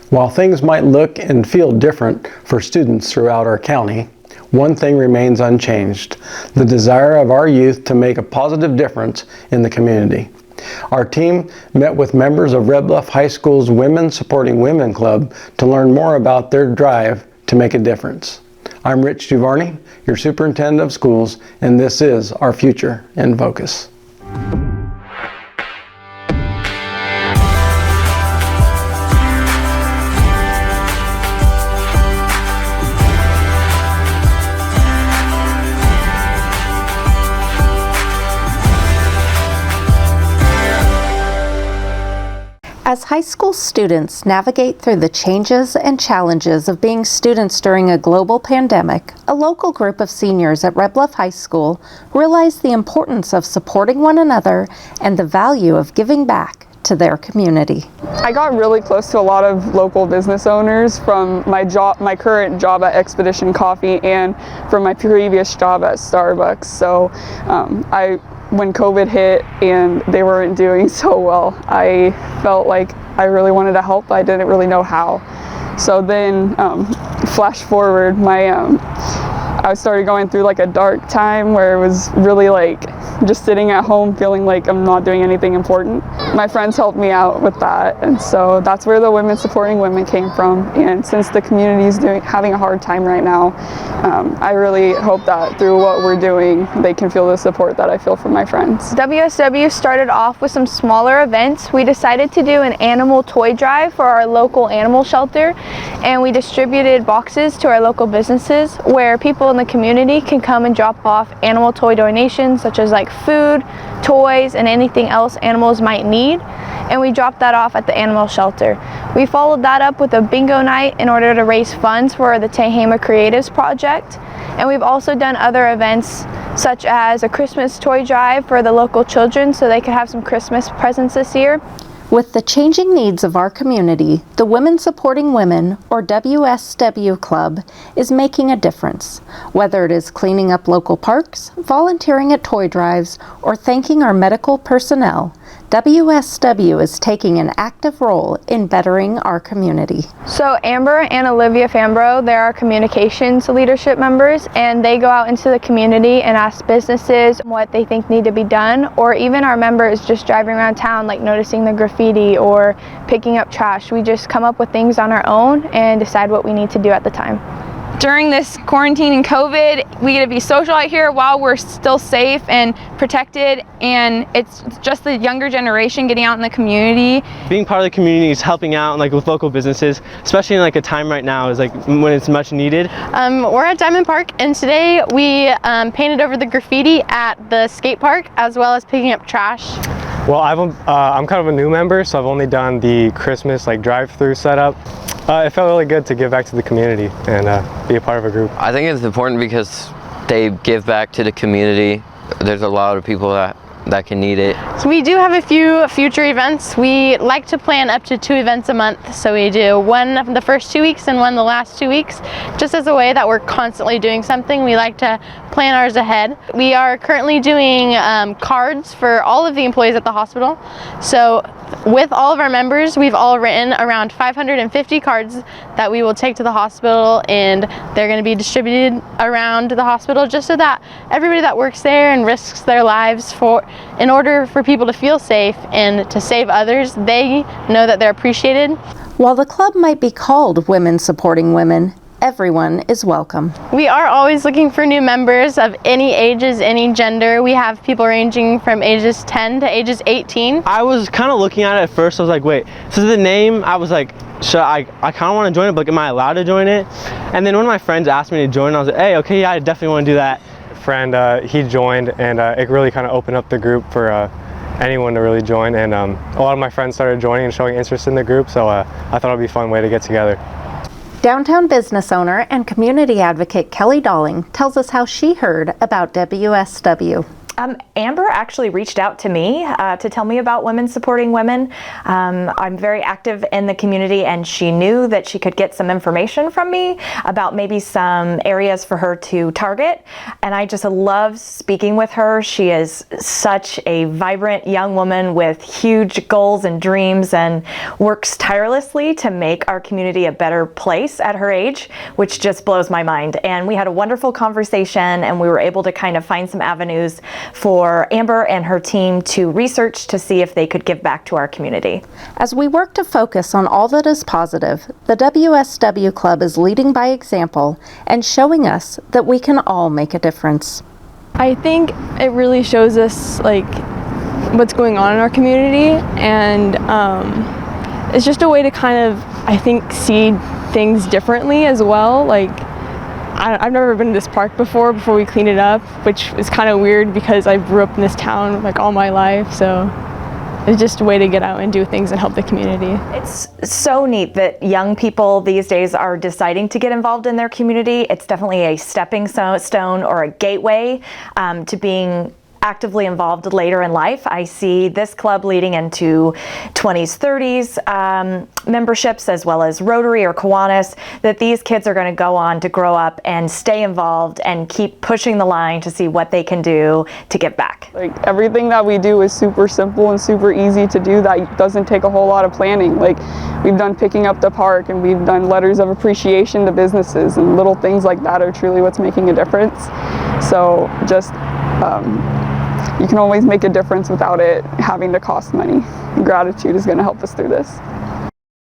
While things might look and feel different for students throughout our county, one thing remains unchanged: the desire of our youth to make a positive difference in the community. Our team met with members of Red Bluff High School's Women Supporting Women Club to learn more about their drive to make a difference. I'm Rich Duvarney, your Superintendent of Schools, and this is Our Future in Focus. As high school students navigate through the changes and challenges of being students during a global pandemic, a local group of seniors at Red Bluff High School realized the importance of supporting one another and the value of giving back to their community. I got really close to a lot of local business owners from my current job at Expedition Coffee and from my previous job at Starbucks. So when COVID hit and they weren't doing so well, I felt like I really wanted to help, but I didn't really know how. So then, flash forward, I started going through like a dark time where it was really like just sitting at home feeling like I'm not doing anything important. My friends helped me out with that, and so that's where the Women Supporting Women came from. And since the community is having a hard time right now, I really hope that through what we're doing, they can feel the support that I feel from my friends. WSW started off with some smaller events. We decided to do an animal toy drive for our local animal shelter, and we distributed boxes to our local businesses where people in the community can come and drop off animal toy donations such as like food, toys, and anything else animals might need, and we dropped that off at the animal shelter. We followed that up with a bingo night in order to raise funds for the Tehama Creatives Project, and we've also done other events such as a Christmas toy drive for the local children so they could have some Christmas presents this year. With the changing needs of our community, the Women Supporting Women, or WSW Club, is making a difference. Whether it is cleaning up local parks, volunteering at toy drives, or thanking our medical personnel, WSW is taking an active role in bettering our community. So Amber and Olivia Fambro, they're our communications leadership members, and they go out into the community and ask businesses what they think need to be done, or even our members just driving around town, like noticing the graffiti or picking up trash. We just come up with things on our own and decide what we need to do at the time. During this quarantine and COVID, we get to be social out here while we're still safe and protected, and it's just the younger generation getting out in the community. Being part of the community is helping out like with local businesses, especially in like a time right now is like when it's much needed. We're at Diamond Park, and today we painted over the graffiti at the skate park as well as picking up trash. Well, I'm kind of a new member, so I've only done the Christmas drive-through setup. It felt really good to give back to the community and be a part of a group. I think it's important because they give back to the community. There's a lot of people that can need it. So we do have a few future events. We like to plan up to 2 events a month. So we do one the first 2 weeks and one the last 2 weeks, just as a way that we're constantly doing something. We like to plan ours ahead. We are currently doing cards for all of the employees at the hospital. So with all of our members, we've all written around 550 cards that we will take to the hospital, and they're going to be distributed around the hospital just so that everybody that works there and risks their lives in order for people to feel safe and to save others, they know that they're appreciated. While the club might be called Women Supporting Women, everyone is welcome. We are always looking for new members of any ages, any gender. We have people ranging from ages 10 to ages 18. I was kind of looking at it at first. I was like, wait, so the name, I was like, I kind of want to join it, but like, am I allowed to join it? And then one of my friends asked me to join, and I was like, hey, okay, yeah, I definitely want to do that. Friend, he joined, and it really kind of opened up the group for anyone to really join, and a lot of my friends started joining and showing interest in the group, so I thought it would be a fun way to get together. Downtown business owner and community advocate Kelly Dolling tells us how she heard about WSW. Amber actually reached out to me to tell me about Women Supporting Women. I'm very active in the community, and she knew that she could get some information from me about maybe some areas for her to target. And I just love speaking with her. She is such a vibrant young woman with huge goals and dreams, and works tirelessly to make our community a better place at her age, which just blows my mind. And we had a wonderful conversation, and we were able to kind of find some avenues for Amber and her team to research to see if they could give back to our community. As we work to focus on all that is positive, the WSW Club is leading by example and showing us that we can all make a difference. I think it really shows us like what's going on in our community, and it's just a way to kind of, I think, see things differently as well. Like, I've never been to this park before we cleaned it up, which is kind of weird because I grew up in this town like all my life, so it's just a way to get out and do things and help the community. It's so neat that young people these days are deciding to get involved in their community. It's definitely a stepping stone or a gateway to being actively involved later in life. I see this club leading into 20s, 30s memberships, as well as Rotary or Kiwanis, that these kids are going to go on to grow up and stay involved and keep pushing the line to see what they can do to give back. Like, everything that we do is super simple and super easy to do. That doesn't take a whole lot of planning. Like, we've done picking up the park, and we've done letters of appreciation to businesses, and little things like that are truly what's making a difference. So just you can always make a difference without it having to cost money. Gratitude is going to help us through this.